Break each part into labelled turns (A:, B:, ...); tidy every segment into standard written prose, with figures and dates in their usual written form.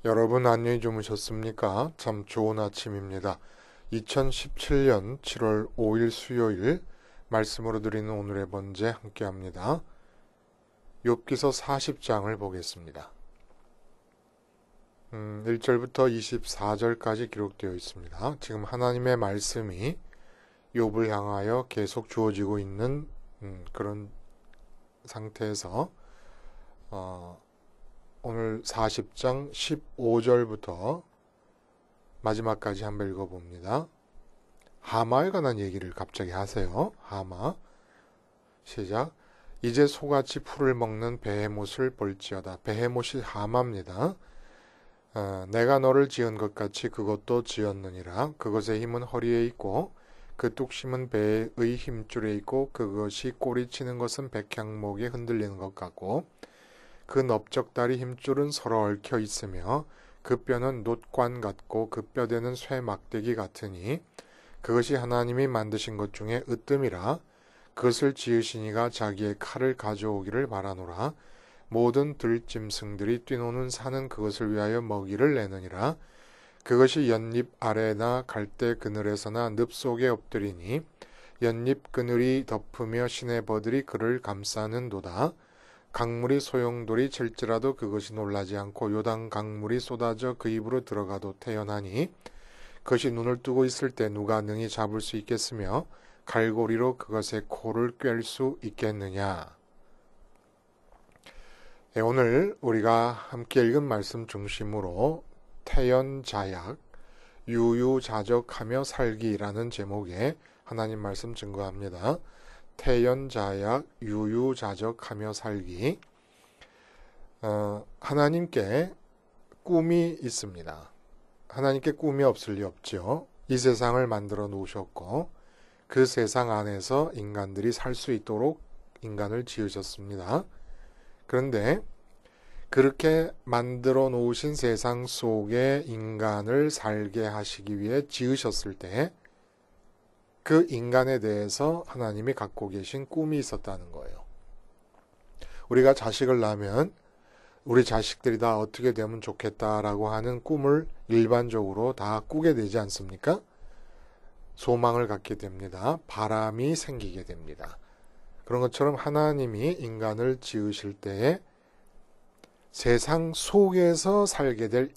A: 여러분 안녕히 주무셨습니까? 참 좋은 아침입니다. 2017년 7월 5일 수요일 말씀으로 드리는 오늘의 번제 함께합니다. 욥기서 40장을 보겠습니다. 1절부터 24절까지 기록되어 있습니다. 지금 하나님의 말씀이 욥을 향하여 계속 주어지고 있는 그런 상태에서 오늘 40장 15절부터 마지막까지 한번 읽어봅니다. 하마에 관한 얘기를 갑자기 하세요. 하마. 시작. 이제 소같이 풀을 먹는 베헤못을 볼지어다. 베헤못이 하마입니다. 내가 너를 지은 것 같이 그것도 지었느니라. 그것의 힘은 허리에 있고 그 뚝심은 배의 힘줄에 있고 그것이 꼬리치는 것은 백향목에 흔들리는 것 같고 그 넓적다리 힘줄은 서로 얽혀 있으며 그 뼈는 놋관 같고 그 뼈대는 쇠 막대기 같으니 그것이 하나님이 만드신 것 중에 으뜸이라. 그것을 지으신 이가 자기의 칼을 가져오기를 바라노라. 모든 들짐승들이 뛰노는 산은 그것을 위하여 먹이를 내느니라. 그것이 연잎 아래나 갈대 그늘에서나 늪 속에 엎드리니 연잎 그늘이 덮으며 시내버들이 그를 감싸는도다. 강물이 소용돌이 칠지라도 그것이 놀라지 않고 요단 강물이 쏟아져 그 입으로 들어가도 태연하니 그것이 눈을 뜨고 있을 때 누가 능히 잡을 수 있겠으며 갈고리로 그것의 코를 꿰을 수 있겠느냐. 오늘 우리가 함께 읽은 말씀 중심으로 태연자약, 유유자적하며 살기라는 제목의 하나님 말씀 증거합니다. 태연자약, 유유자적하며 살기. 하나님께 꿈이 있습니다. 하나님께 꿈이 없을 리 없죠. 이 세상을 만들어 놓으셨고 그 세상 안에서 인간들이 살 수 있도록 인간을 지으셨습니다. 그런데 그렇게 만들어 놓으신 세상 속에 인간을 살게 하시기 위해 지으셨을 때 그 인간에 대해서 하나님이 갖고 계신 꿈이 있었다는 거예요. 우리가 자식을 낳으면 우리 자식들이 다 어떻게 되면 좋겠다라고 하는 꿈을 일반적으로 다 꾸게 되지 않습니까? 소망을 갖게 됩니다. 바람이 생기게 됩니다. 그런 것처럼 하나님이 인간을 지으실 때에 세상 속에서 살게 될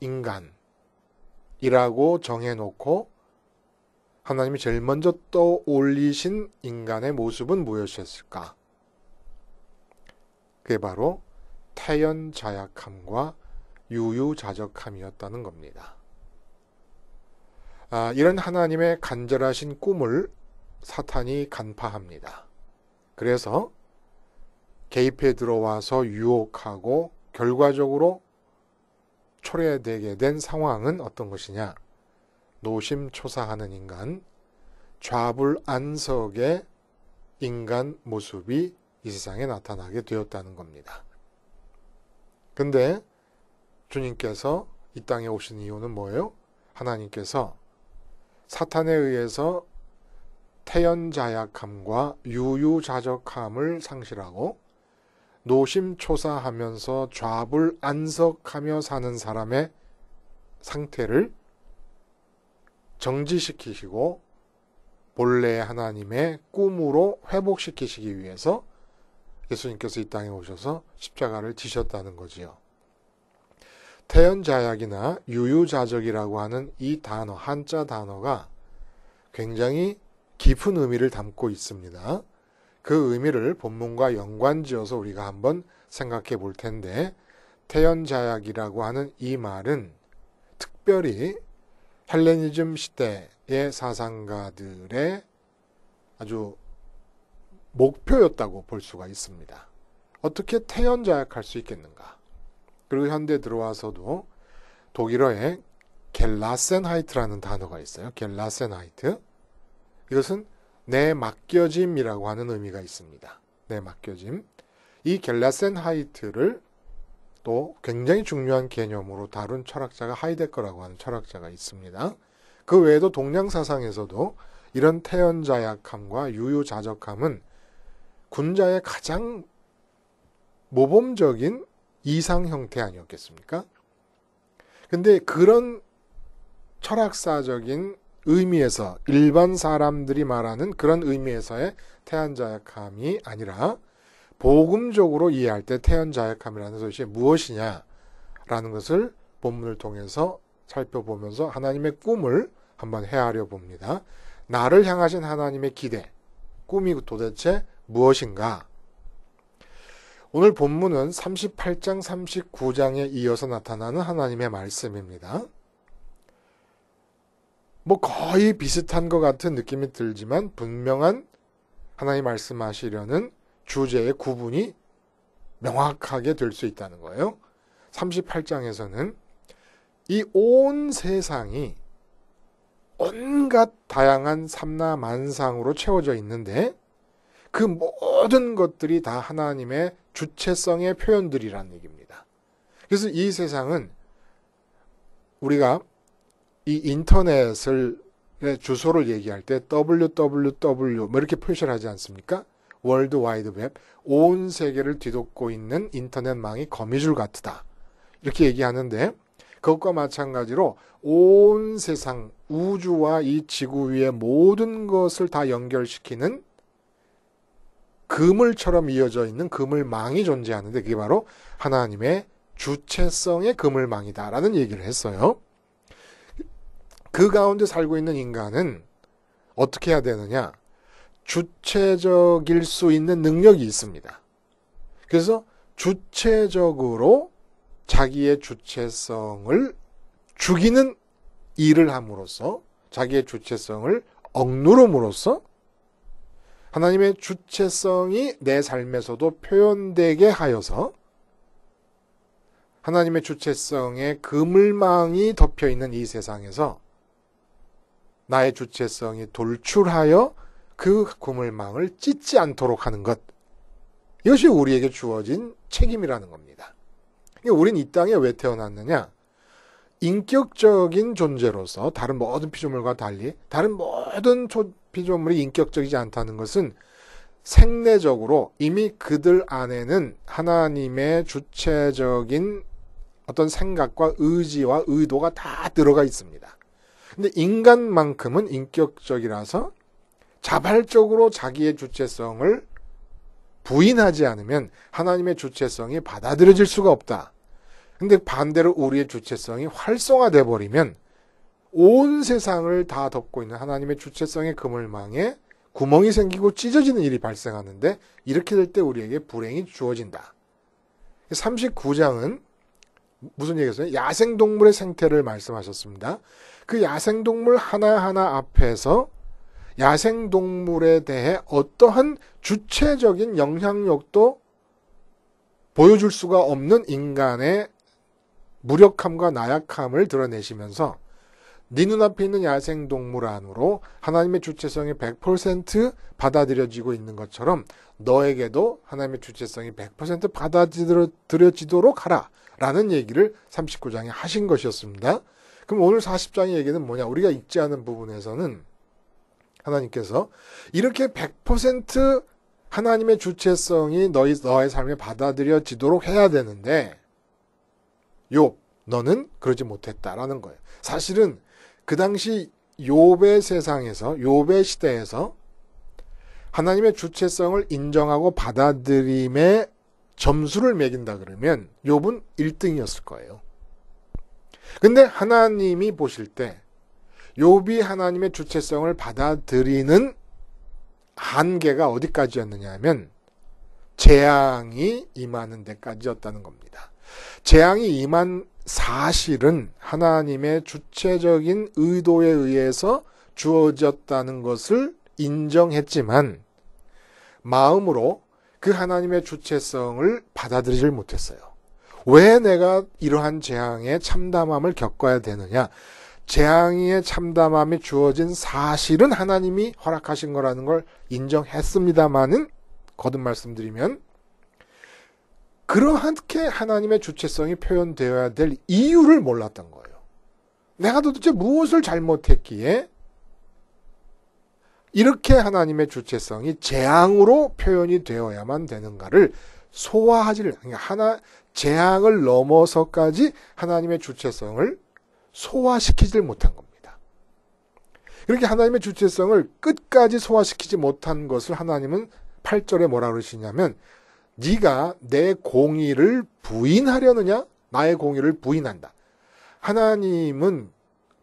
A: 인간이라고 정해놓고 하나님이 제일 먼저 떠올리신 인간의 모습은 무엇이었을까? 그게 바로 태연자약함과 유유자적함이었다는 겁니다. 이런 하나님의 간절하신 꿈을 사탄이 간파합니다. 그래서 개입해 들어와서 유혹하고 결과적으로 초래되게 된 상황은 어떤 것이냐? 노심초사하는 인간, 좌불안석의 인간 모습이 이 세상에 나타나게 되었다는 겁니다. 근데 주님께서 이 땅에 오신 이유는 뭐예요? 하나님께서 사탄에 의해서 태연자약함과 유유자적함을 상실하고 노심초사하면서 좌불안석하며 사는 사람의 상태를 정지시키시고 본래의 하나님의 꿈으로 회복시키시기 위해서 예수님께서 이 땅에 오셔서 십자가를 지셨다는 거지요. 태연자약이나 유유자적이라고 하는 이 단어, 한자 단어가 굉장히 깊은 의미를 담고 있습니다. 그 의미를 본문과 연관지어서 우리가 한번 생각해 볼 텐데, 태연자약이라고 하는 이 말은 특별히 헬레니즘 시대의 사상가들의 아주 목표였다고 볼 수가 있습니다. 어떻게 태연자약할 수 있겠는가? 그리고 현대에 들어와서도 독일어에 겔라센하이트라는 단어가 있어요. 겔라센하이트. 이것은 내 맡겨짐이라고 하는 의미가 있습니다. 내 맡겨짐. 이 겔라센하이트를 또 굉장히 중요한 개념으로 다룬 철학자가 하이데거라고 하는 철학자가 있습니다. 그 외에도 동양사상에서도 이런 태연자약함과 유유자적함은 군자의 가장 모범적인 이상 형태 아니었겠습니까? 근데 그런 철학사적인 의미에서 일반 사람들이 말하는 그런 의미에서의 태연자약함이 아니라 복음적으로 이해할 때 태연자약함이라는 것이 무엇이냐라는 것을 본문을 통해서 살펴보면서 하나님의 꿈을 한번 헤아려 봅니다. 나를 향하신 하나님의 기대, 꿈이 도대체 무엇인가? 오늘 본문은 38장, 39장에 이어서 나타나는 하나님의 말씀입니다. 거의 비슷한 것 같은 느낌이 들지만 분명한 하나님 말씀하시려는 주제의 구분이 명확하게 될 수 있다는 거예요. 38장에서는 이 온 세상이 온갖 다양한 삼라만상으로 채워져 있는데 그 모든 것들이 다 하나님의 주체성의 표현들이라는 얘기입니다. 그래서 이 세상은 우리가 이 인터넷을 주소를 얘기할 때 www 이렇게 표시를 하지 않습니까? 월드 와이드 웹, 온 세계를 뒤덮고 있는 인터넷망이 거미줄 같다. 이렇게 얘기하는데 그것과 마찬가지로 온 세상, 우주와 이 지구 위의 모든 것을 다 연결시키는 그물처럼 이어져 있는 그물망이 존재하는데 그게 바로 하나님의 주체성의 그물망이다라는 얘기를 했어요. 그 가운데 살고 있는 인간은 어떻게 해야 되느냐? 주체적일 수 있는 능력이 있습니다. 그래서 주체적으로 자기의 주체성을 죽이는 일을 함으로써 자기의 주체성을 억누름으로써 하나님의 주체성이 내 삶에서도 표현되게 하여서 하나님의 주체성의 그물망이 덮여있는 이 세상에서 나의 주체성이 돌출하여 그 그물망을 찢지 않도록 하는 것. 이것이 우리에게 주어진 책임이라는 겁니다. 우린 이 땅에 왜 태어났느냐? 인격적인 존재로서 다른 모든 피조물과 달리 다른 모든 피조물이 인격적이지 않다는 것은 생내적으로 이미 그들 안에는 하나님의 주체적인 어떤 생각과 의지와 의도가 다 들어가 있습니다. 근데 인간만큼은 인격적이라서 자발적으로 자기의 주체성을 부인하지 않으면 하나님의 주체성이 받아들여질 수가 없다. 근데 반대로 우리의 주체성이 활성화돼 버리면 온 세상을 다 덮고 있는 하나님의 주체성의 그물망에 구멍이 생기고 찢어지는 일이 발생하는데 이렇게 될 때 우리에게 불행이 주어진다. 39장은 무슨 얘기였어요? 야생동물의 생태를 말씀하셨습니다. 그 야생동물 하나하나 앞에서 야생동물에 대해 어떠한 주체적인 영향력도 보여줄 수가 없는 인간의 무력함과 나약함을 드러내시면서 네 눈앞에 있는 야생동물 안으로 하나님의 주체성이 100% 받아들여지고 있는 것처럼 너에게도 하나님의 주체성이 100% 받아들여지도록 하라 라는 얘기를 39장에 하신 것이었습니다. 그럼 오늘 40장의 얘기는 뭐냐? 우리가 읽지 않은 부분에서는 하나님께서 이렇게 100% 하나님의 주체성이 너의 삶에 받아들여지도록 해야 되는데 욥, 너는 그러지 못했다라는 거예요. 사실은 그 당시 욥의 세상에서, 욥의 시대에서 하나님의 주체성을 인정하고 받아들임에 점수를 매긴다 그러면 욥은 1등이었을 거예요. 근데 하나님이 보실 때 욥이 하나님의 주체성을 받아들이는 한계가 어디까지였느냐 하면 재앙이 임하는 데까지였다는 겁니다. 재앙이 임한 사실은 하나님의 주체적인 의도에 의해서 주어졌다는 것을 인정했지만 마음으로 그 하나님의 주체성을 받아들이질 못했어요. 왜 내가 이러한 재앙의 참담함을 겪어야 되느냐? 재앙의 참담함이 주어진 사실은 하나님이 허락하신 거라는 걸 인정했습니다마는 거듭 말씀드리면 그렇게 하나님의 주체성이 표현되어야 될 이유를 몰랐던 거예요. 내가 도대체 무엇을 잘못했기에 이렇게 하나님의 주체성이 재앙으로 표현이 되어야만 되는가를 소화하지를, 그러니까 재앙을 넘어서까지 하나님의 주체성을 소화시키지를 못한 겁니다. 그렇게 하나님의 주체성을 끝까지 소화시키지 못한 것을 하나님은 8절에 뭐라 그러시냐면, 네가 내 공의를 부인하려느냐? 나의 공의를 부인한다. 하나님은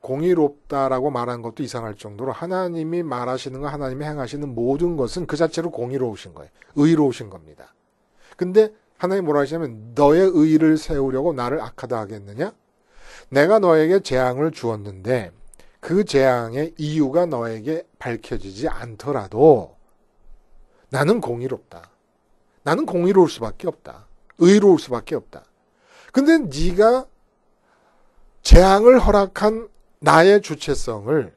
A: 공의롭다라고 말한 것도 이상할 정도로 하나님이 말하시는 거, 하나님이 행하시는 모든 것은 그 자체로 공의로우신 거예요. 의로우신 겁니다. 근데 하나님이 뭐라 하시냐면, 너의 의의를 세우려고 나를 악하다 하겠느냐? 내가 너에게 재앙을 주었는데 그 재앙의 이유가 너에게 밝혀지지 않더라도 나는 공의롭다. 나는 공의로울 수밖에 없다. 의로울 수밖에 없다. 근데 네가 재앙을 허락한 나의 주체성을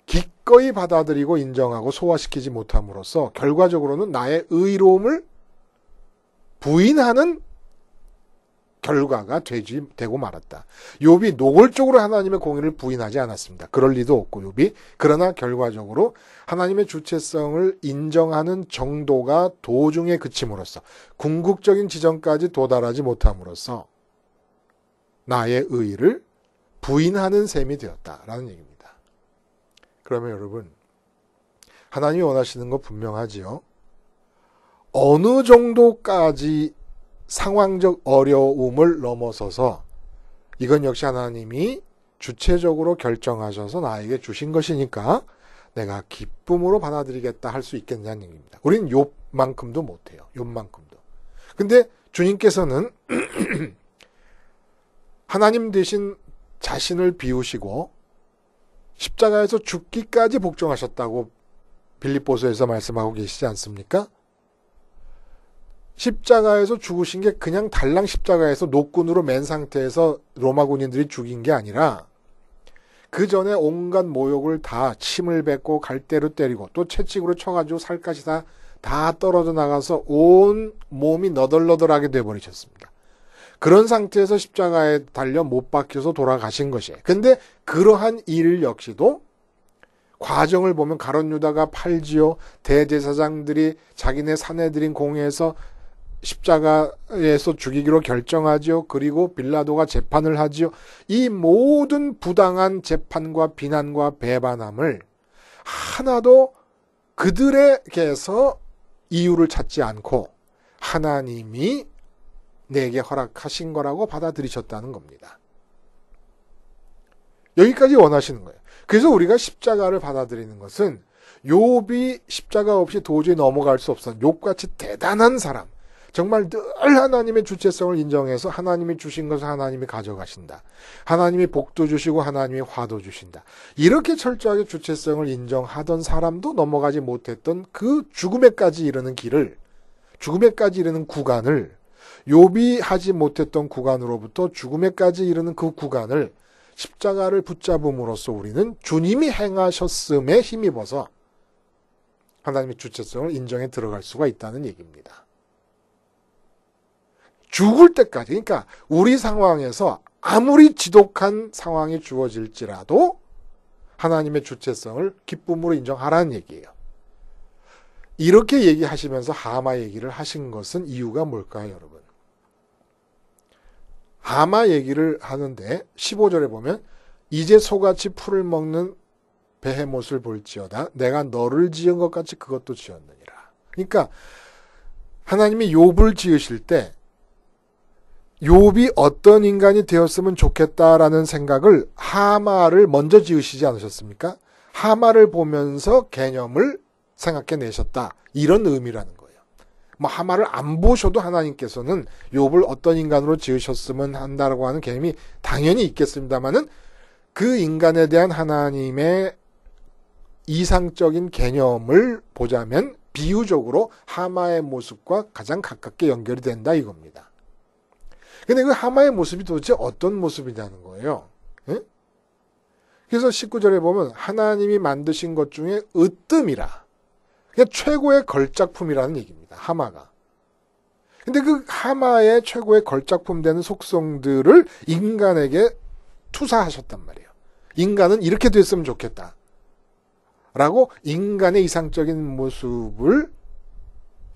A: 기꺼이 받아들이고 인정하고 소화시키지 못함으로써 결과적으로는 나의 의로움을 부인하는 결과가 되고 말았다. 욥이 노골적으로 하나님의 공의를 부인하지 않았습니다. 그럴 리도 없고 욥이. 그러나 결과적으로 하나님의 주체성을 인정하는 정도가 도중에 그침으로써 궁극적인 지점까지 도달하지 못함으로써 나의 의의를 부인하는 셈이 되었다라는 얘기입니다. 그러면 여러분, 하나님이 원하시는 거 분명하지요. 어느 정도까지 상황적 어려움을 넘어서서 이건 역시 하나님이 주체적으로 결정하셔서 나에게 주신 것이니까 내가 기쁨으로 받아들이겠다 할 수 있겠냐는 얘기입니다. 우리는 욥만큼도 못해요. 욥만큼도. 근데 주님께서는 하나님 대신 자신을 비우시고 십자가에서 죽기까지 복종하셨다고 빌립보서에서 말씀하고 계시지 않습니까? 십자가에서 죽으신 게 그냥 달랑 십자가에서 노끈으로 맨 상태에서 로마 군인들이 죽인 게 아니라 그 전에 온갖 모욕을 다 침을 뱉고 갈대로 때리고 또 채찍으로 쳐가지고 살갗이 다 떨어져 나가서 온 몸이 너덜너덜하게 돼버리셨습니다. 그런 상태에서 십자가에 달려 못 박혀서 돌아가신 것이에요. 근데 그러한 일 역시도 과정을 보면 가룟 유다가 팔지요. 대제사장들이 자기네 사내들인 공회에서 십자가에서 죽이기로 결정하지요. 그리고 빌라도가 재판을 하지요. 이 모든 부당한 재판과 비난과 배반함을 하나도 그들에게서 이유를 찾지 않고 하나님이 내게 허락하신 거라고 받아들이셨다는 겁니다. 여기까지 원하시는 거예요. 그래서 우리가 십자가를 받아들이는 것은 욥이 십자가 없이 도저히 넘어갈 수 없었던 욥같이 대단한 사람, 정말 늘 하나님의 주체성을 인정해서 하나님이 주신 것을 하나님이 가져가신다. 하나님이 복도 주시고 하나님이 화도 주신다. 이렇게 철저하게 주체성을 인정하던 사람도 넘어가지 못했던 그 죽음에까지 이르는 길을, 죽음에까지 이르는 구간을, 욥이 하지 못했던 구간으로부터 죽음에까지 이르는 그 구간을 십자가를 붙잡음으로써 우리는 주님이 행하셨음에 힘입어서 하나님의 주체성을 인정해 들어갈 수가 있다는 얘기입니다. 죽을 때까지, 그러니까 우리 상황에서 아무리 지독한 상황이 주어질지라도 하나님의 주체성을 기쁨으로 인정하라는 얘기예요. 이렇게 얘기하시면서 하마 얘기를 하신 것은 이유가 뭘까요, 여러분? 하마 얘기를 하는데 15절에 보면 이제 소같이 풀을 먹는 베헤못을 볼지어다 내가 너를 지은 것 같이 그것도 지었느니라. 그러니까 하나님이 욥을 지으실 때 욥이 어떤 인간이 되었으면 좋겠다라는 생각을 하마를 먼저 지으시지 않으셨습니까? 하마를 보면서 개념을 생각해내셨다. 이런 의미라는 거예요. 뭐 하마를 안 보셔도 하나님께서는 욥을 어떤 인간으로 지으셨으면 한다라고 하는 개념이 당연히 있겠습니다만은 그 인간에 대한 하나님의 이상적인 개념을 보자면 비유적으로 하마의 모습과 가장 가깝게 연결이 된다 이겁니다. 근데 그 하마의 모습이 도대체 어떤 모습이냐는 거예요. 예? 그래서 19절에 보면 하나님이 만드신 것 중에 으뜸이라. 그러니까 최고의 걸작품이라는 얘기입니다. 하마가. 근데 그 하마의 최고의 걸작품 되는 속성들을 인간에게 투사하셨단 말이에요. 인간은 이렇게 됐으면 좋겠다. 라고 인간의 이상적인 모습을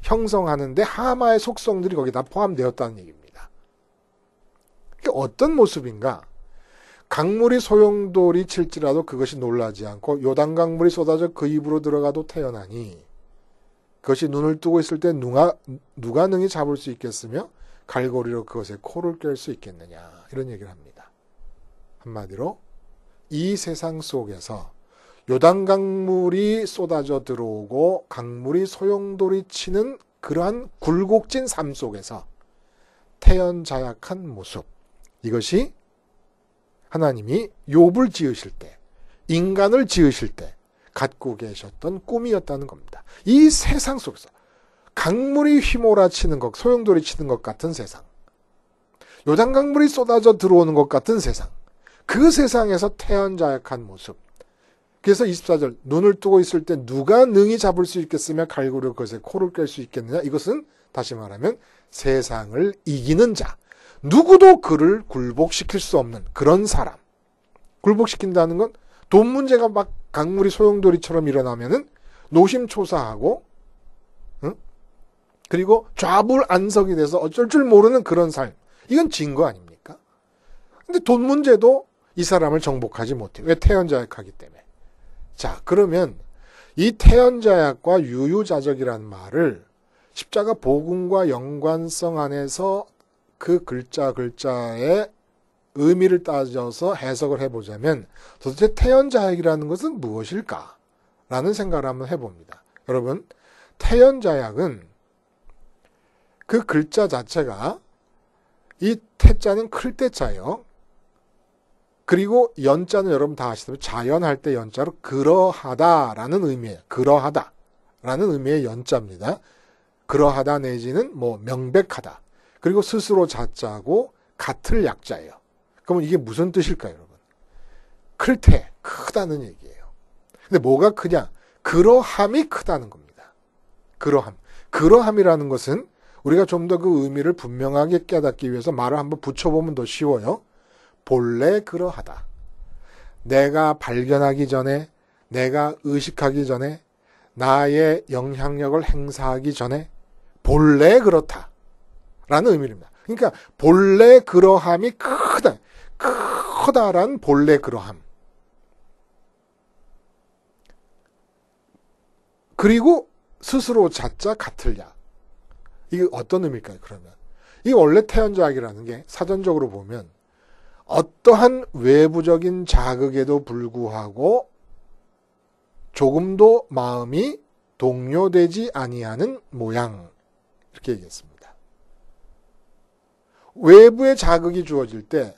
A: 형성하는데 하마의 속성들이 거기다 포함되었다는 얘기입니다. 어떤 모습인가? 강물이 소용돌이 칠지라도 그것이 놀라지 않고 요단강물이 쏟아져 그 입으로 들어가도 태어나니 그것이 눈을 뜨고 있을 때 누가 능히 잡을 수 있겠으며 갈고리로 그것에 코를 깰 수 있겠느냐, 이런 얘기를 합니다. 한마디로 이 세상 속에서 요단강물이 쏟아져 들어오고 강물이 소용돌이 치는 그러한 굴곡진 삶 속에서 태연자약한 모습, 이것이 하나님이 욥을 지으실 때, 인간을 지으실 때 갖고 계셨던 꿈이었다는 겁니다. 이 세상 속에서 강물이 휘몰아치는 것, 소용돌이 치는 것 같은 세상, 요단강물이 쏟아져 들어오는 것 같은 세상, 그 세상에서 태연자약한 모습. 그래서 24절, 눈을 뜨고 있을 때 누가 능히 잡을 수 있겠으며 갈고리로 그것에 코를 깰 수 있겠느냐. 이것은 다시 말하면 세상을 이기는 자, 누구도 그를 굴복시킬 수 없는 그런 사람. 굴복시킨다는 건 돈 문제가 막 강물이 소용돌이처럼 일어나면은 노심초사하고, 그리고 좌불안석이 돼서 어쩔 줄 모르는 그런 삶. 이건 증거 아닙니까? 근데 돈 문제도 이 사람을 정복하지 못해요. 왜? 태연자약하기 때문에. 자, 그러면 이 태연자약과 유유자적이라는 말을 십자가 복음과 연관성 안에서 그 글자의 의미를 따져서 해석을 해보자면 도대체 태연자약이라는 것은 무엇일까? 라는 생각을 한번 해봅니다. 여러분, 태연자약은 그 글자 자체가 이 태자는 클 때자예요. 그리고 연자는 여러분 다 아시다시피 자연할 때 연자로 그러하다라는 의미예요. 그러하다라는 의미의 연자입니다. 그러하다 내지는 명백하다. 그리고 스스로 자자고 같을 약자예요. 그러면 이게 무슨 뜻일까요, 여러분? 클 때, 크다는 얘기예요. 근데 뭐가 크냐? 그러함이 크다는 겁니다. 그러함. 그러함이라는 것은 우리가 좀 더 그 의미를 분명하게 깨닫기 위해서 말을 한번 붙여보면 더 쉬워요. 본래 그러하다. 내가 발견하기 전에, 내가 의식하기 전에, 나의 영향력을 행사하기 전에 본래 그렇다. 라는 의미입니다. 그러니까 본래 그러함이 크다. 크다란 본래 그러함. 그리고 스스로 자자 같을 약. 이게 어떤 의미일까요, 그러면? 이 원래 태연자약이라는 게 사전적으로 보면 어떠한 외부적인 자극에도 불구하고 조금도 마음이 동요되지 아니하는 모양, 이렇게 얘기했습니다. 외부의 자극이 주어질 때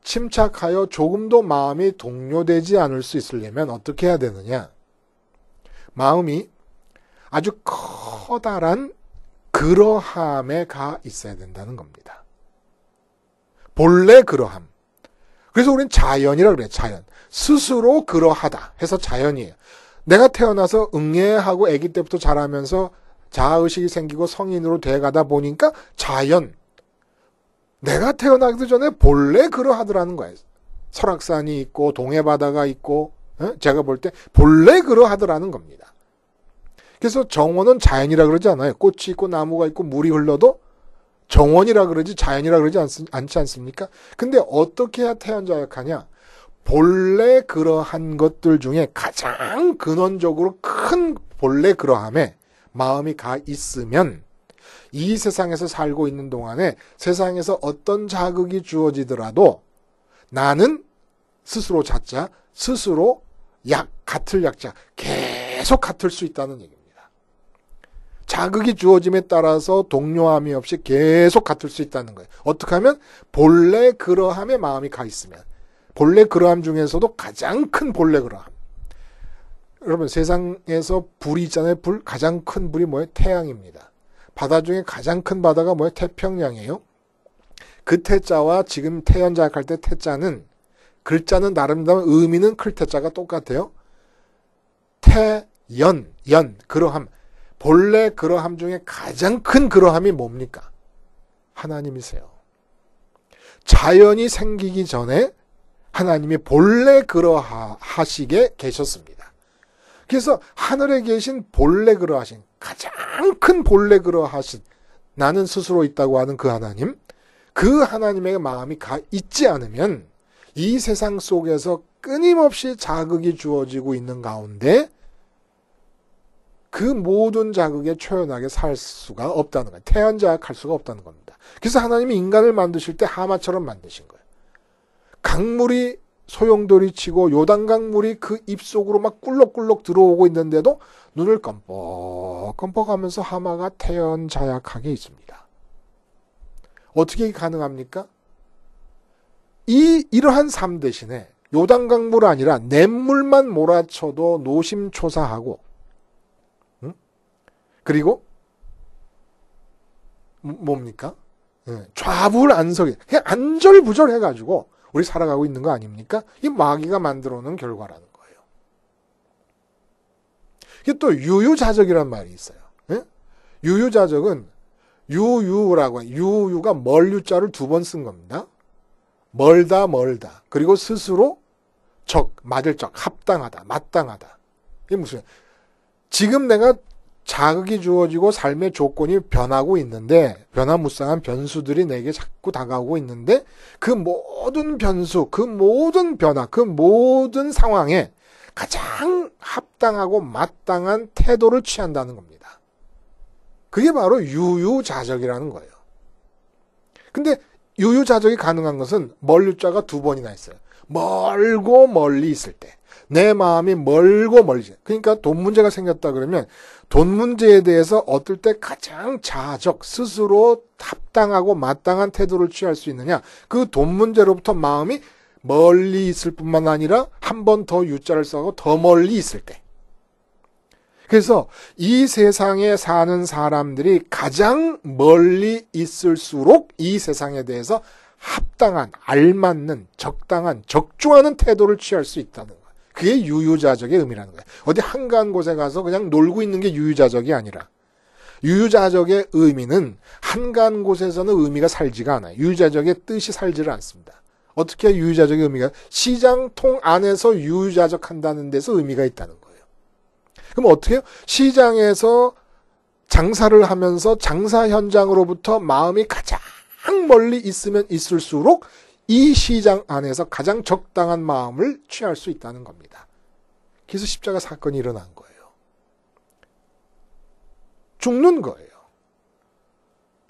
A: 침착하여 조금도 마음이 동요되지 않을 수 있으려면 어떻게 해야 되느냐? 마음이 아주 커다란 그러함에 가 있어야 된다는 겁니다. 본래 그러함. 그래서 우리는 자연이라고 그래요. 자연. 스스로 그러하다 해서 자연이에요. 내가 태어나서 응애하고 아기 때부터 자라면서 자아의식이 생기고 성인으로 돼가다 보니까 자연. 내가 태어나기도 전에 본래 그러하더라는 거예요. 설악산이 있고 동해바다가 있고 제가 볼 때 본래 그러하더라는 겁니다. 그래서 정원은 자연이라 그러지 않아요. 꽃이 있고 나무가 있고 물이 흘러도 정원이라 그러지 자연이라 그러지 않지 않습니까? 근데 어떻게 해야 태연자약하냐? 본래 그러한 것들 중에 가장 근원적으로 큰 본래 그러함에 마음이 가 있으면 이 세상에서 살고 있는 동안에 세상에서 어떤 자극이 주어지더라도 나는 스스로 자자, 스스로 같을 약자, 계속 같을 수 있다는 얘기입니다. 자극이 주어짐에 따라서 동요함이 없이 계속 같을 수 있다는 거예요. 어떻게 하면? 본래 그러함에 마음이 가 있으면. 본래 그러함 중에서도 가장 큰 본래 그러함. 여러분, 세상에서 불이 있잖아요. 가장 큰 불이 뭐예요? 태양입니다. 바다 중에 가장 큰 바다가 뭐예요? 태평양이에요. 그 태자와 지금 태연자약할 때 태자는 글자는 나름대로 의미는 클 태자가 똑같아요. 그러함. 본래 그러함 중에 가장 큰 그러함이 뭡니까? 하나님이세요. 자연이 생기기 전에 하나님이 본래 그러하시게 계셨습니다. 그래서 하늘에 계신 본래 그러하신 가장 큰 본래 그러하신 나는 스스로 있다고 하는 그 하나님, 그 하나님의 마음이 있지 않으면 이 세상 속에서 끊임없이 자극이 주어지고 있는 가운데 그 모든 자극에 초연하게 살 수가 없다는 거예요. 태연자약할 수가 없다는 겁니다. 그래서 하나님이 인간을 만드실 때 하마처럼 만드신 거예요. 강물이 소용돌이 치고 요단강물이 그 입속으로 막 꿀럭꿀럭 들어오고 있는데도 눈을 껌뻑껌뻑하면서 하마가 태연자약하게 있습니다. 어떻게 가능합니까? 이러한 삶 대신에 요단강물 아니라 냇물만 몰아쳐도 노심초사하고, 그리고 뭡니까? 좌불안석이 그냥 안절부절해가지고 우리 살아가고 있는 거 아닙니까? 이 마귀가 만들어 놓은 결과라는 거예요. 이게 또 유유자적이란 말이 있어요. 유유자적은 유유라고 해요. 유유가 멀유자를 2번 쓴 겁니다. 멀다. 그리고 스스로 맞을 적, 합당하다, 마땅하다. 이게 무슨, 지금 내가 자극이 주어지고 삶의 조건이 변하고 있는데, 변화무쌍한 변수들이 내게 자꾸 다가오고 있는데, 그 모든 변수, 그 모든 변화, 그 모든 상황에 가장 합당하고 마땅한 태도를 취한다는 겁니다. 그게 바로 유유자적이라는 거예요. 근데 유유자적이 가능한 것은 멀유자가 2번이나 있어요. 멀고 멀리 있을 때. 내 마음이 멀고 멀리. 그러니까 돈 문제가 생겼다 그러면 돈 문제에 대해서 어떨 때 가장 자적, 스스로 합당하고 마땅한 태도를 취할 수 있느냐. 그 돈 문제로부터 마음이 멀리 있을 뿐만 아니라 한 번 더 유자를 써고 더 멀리 있을 때. 그래서 이 세상에 사는 사람들이 가장 멀리 있을수록 이 세상에 대해서 합당한, 알맞는, 적당한, 적중하는 태도를 취할 수 있다는 거예요. 그게 유유자적의 의미라는 거예요. 어디 한가한 곳에 가서 그냥 놀고 있는 게 유유자적이 아니라, 유유자적의 의미는 한가한 곳에서는 의미가 살지가 않아요. 유유자적의 뜻이 살지를 않습니다. 어떻게 유유자적의 의미가, 시장통 안에서 유유자적한다는 데서 의미가 있다는 거예요. 그럼 어떻게 해요? 시장에서 장사를 하면서 장사 현장으로부터 마음이 가장 멀리 있으면 있을수록 이 시장 안에서 가장 적당한 마음을 취할 수 있다는 겁니다. 그래서 십자가 사건이 일어난 거예요. 죽는 거예요.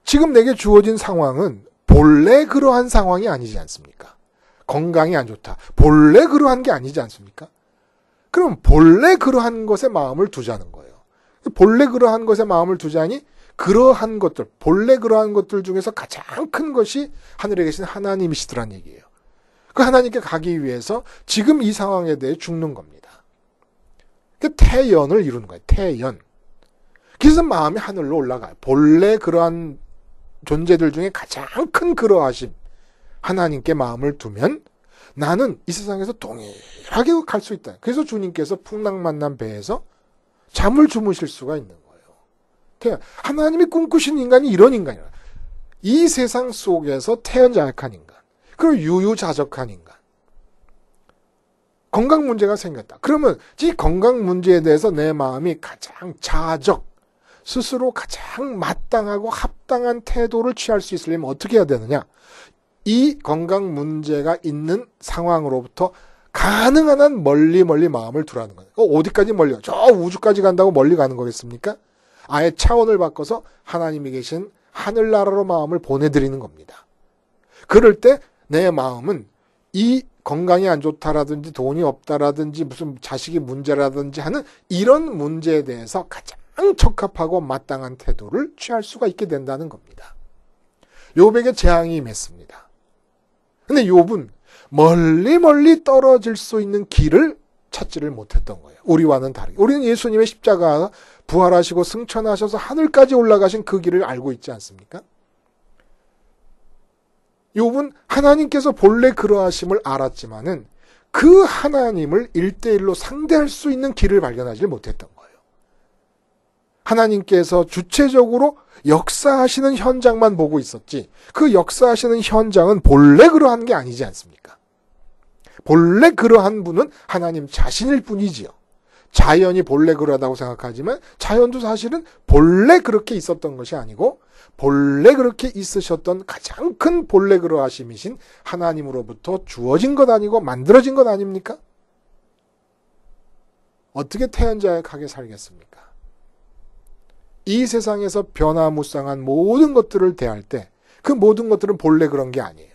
A: 지금 내게 주어진 상황은 본래 그러한 상황이 아니지 않습니까? 건강이 안 좋다. 본래 그러한 게 아니지 않습니까? 그럼 본래 그러한 것에 마음을 두자는 거예요. 본래 그러한 것에 마음을 두자니 그러한 것들, 본래 그러한 것들 중에서 가장 큰 것이 하늘에 계신 하나님이시더란 얘기예요. 그 하나님께 가기 위해서 지금 이 상황에 대해 죽는 겁니다. 그 태연을 이루는 거예요. 태연. 그래서 마음이 하늘로 올라가요. 본래 그러한 존재들 중에 가장 큰 그러하심, 하나님께 마음을 두면 나는 이 세상에서 동일하게 갈 수 있다. 그래서 주님께서 풍랑만난 배에서 잠을 주무실 수가 있는 거예요. 하나님이 꿈꾸신 인간이 이런 인간이라. 이 세상 속에서 태연자약한 인간, 그리고 유유자적한 인간. 건강 문제가 생겼다. 그러면 이 건강 문제에 대해서 내 마음이 가장 자적, 스스로 가장 마땅하고 합당한 태도를 취할 수 있으려면 어떻게 해야 되느냐? 이 건강 문제가 있는 상황으로부터 가능한 한 멀리 마음을 두라는 거예요. 어디까지 멀리 가? 저 우주까지 간다고 멀리 가는 거겠습니까? 아예 차원을 바꿔서 하나님이 계신 하늘나라로 마음을 보내드리는 겁니다. 그럴 때 내 마음은 이 건강이 안 좋다라든지 돈이 없다라든지 무슨 자식이 문제라든지 하는 이런 문제에 대해서 가장 적합하고 마땅한 태도를 취할 수가 있게 된다는 겁니다. 욥에게 재앙이 임했습니다. 근데 욥은 멀리 떨어질 수 있는 길을 찾지를 못했던 거예요. 우리와는 다르게. 우리는 예수님의 십자가가 부활하시고 승천하셔서 하늘까지 올라가신 그 길을 알고 있지 않습니까? 욥은 하나님께서 본래 그러하심을 알았지만은 그 하나님을 1대1로 상대할 수 있는 길을 발견하지 못했던 거예요. 하나님께서 주체적으로 역사하시는 현장만 보고 있었지, 그 역사하시는 현장은 본래 그러한 게 아니지 않습니까? 본래 그러한 분은 하나님 자신일 뿐이지요. 자연이 본래 그러다고 생각하지만 자연도 사실은 본래 그렇게 있었던 것이 아니고 본래 그렇게 있으셨던 가장 큰 본래 그러하심이신 하나님으로부터 주어진 것 아니고 만들어진 것 아닙니까? 어떻게 태연자약하게 살겠습니까? 이 세상에서 변화무쌍한 모든 것들을 대할 때 그 모든 것들은 본래 그런 게 아니에요.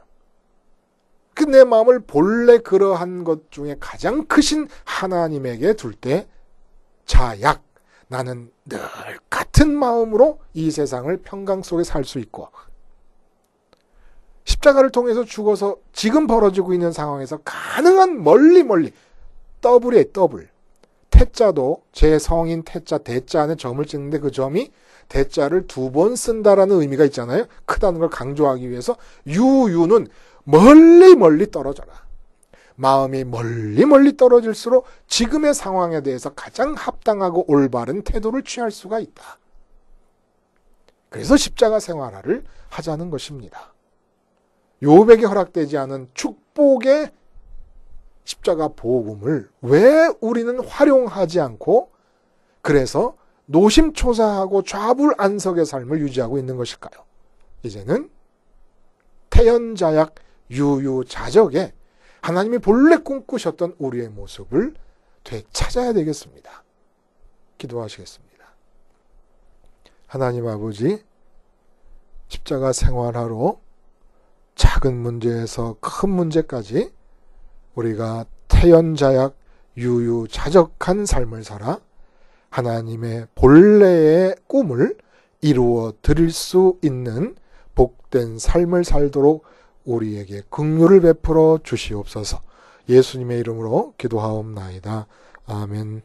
A: 그 내 마음을 본래 그러한 것 중에 가장 크신 하나님에게 둘 때 자약, 나는 늘 같은 마음으로 이 세상을 평강 속에 살 수 있고 십자가를 통해서 죽어서 지금 벌어지고 있는 상황에서 가능한 멀리 더블이에요. 더블. 태자도 제 성인 태자 대자 안에 점을 찍는데 그 점이 대자를 2번 쓴다라는 의미가 있잖아요. 크다는 걸 강조하기 위해서 유유는 멀리 떨어져라. 마음이 멀리 떨어질수록 지금의 상황에 대해서 가장 합당하고 올바른 태도를 취할 수가 있다. 그래서 십자가 생활화를 하자는 것입니다. 욥에게 허락되지 않은 축복의 십자가 복음을 왜 우리는 활용하지 않고 그래서 노심초사하고 좌불안석의 삶을 유지하고 있는 것일까요? 이제는 태연자약 유유자적에 하나님이 본래 꿈꾸셨던 우리의 모습을 되찾아야 되겠습니다. 기도하시겠습니다. 하나님 아버지, 십자가 생활하러 작은 문제에서 큰 문제까지 우리가 태연자약 유유자적한 삶을 살아 하나님의 본래의 꿈을 이루어 드릴 수 있는 복된 삶을 살도록 우리에게 긍휼을 베풀어 주시옵소서. 예수님의 이름으로 기도하옵나이다. 아멘.